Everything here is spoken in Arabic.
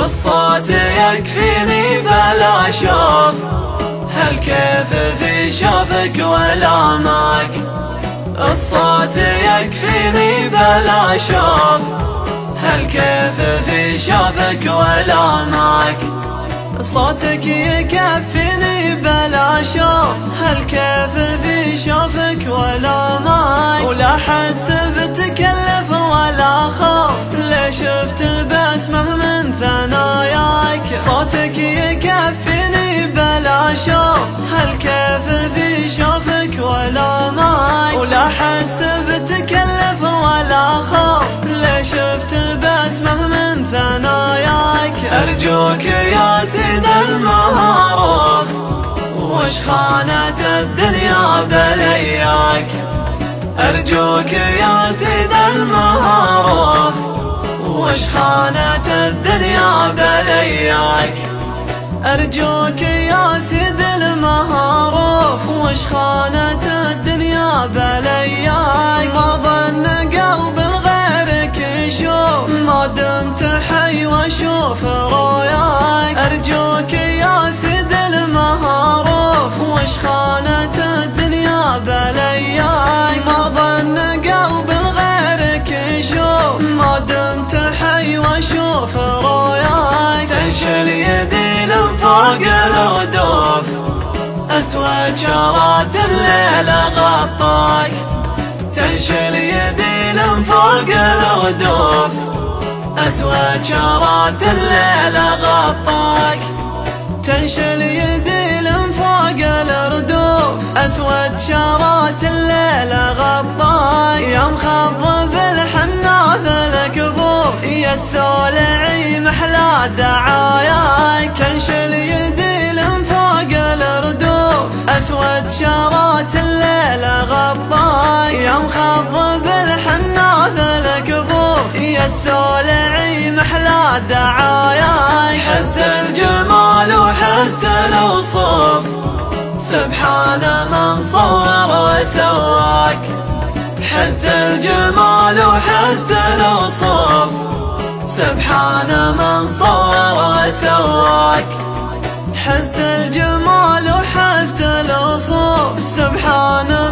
الصوت يكفيني بلا شوف، هالكيف في شوفك ولا ماك. الصوت يكفيني بلا شوف، هالكيف في شوفك ولا ماك. صوتك يكفيني بلا شوف، هالكيف في شوفك ولا ماك. ولا حس بتكلف ولا خوف، ليش شفت باسمه من ثناياك. صوتك يكفيني بلا شوف، هالكيف في شوفك ولا ماك. ولا حس بتكلف ولا خوف، ليش شفت باسمه من ثناياك. أرجوك يا سيد المعروف، وش خانت الدنيا بلياك. أرجوك يا سيد المعروف، وش خانت الدنيا بلياك. أرجوك يا سيد المعروف، وش خانت الدنيا بلياك. ما ظن قلب غيرك يشوف، ما دمت حي واشوف رؤياك. أرجوك يا سيد المعروف، وش خانت الدنيا بلياك. ما ظن قلب غيرك يشوف، ما دمت حي واشوف رؤياك. تنشل يدي لم فوق الردوف، أسود شرات الليل غطاك. تنشل يدي لم فوق الردوف، أسود شرات الليل غطاك. تنشل يدي لم فوق الردوف، أسود شرات الليل غطاك. يا مخضب الحنا في الكفوف، يا السولعي محلى دعاياك. تنشل يدي لم فوق الردوف، أسود شرات الليل غطاك. يا مخضب الحنا في الكفوف، يا السولعي محلى دعاياك. حزت الجمال وحزت الوصوف، سبحان من صور وسواك. حزت الجمال وحزت الوصوف، سبحان من صور وسواك. حزت الجمال وحزت الوصوف، سبحان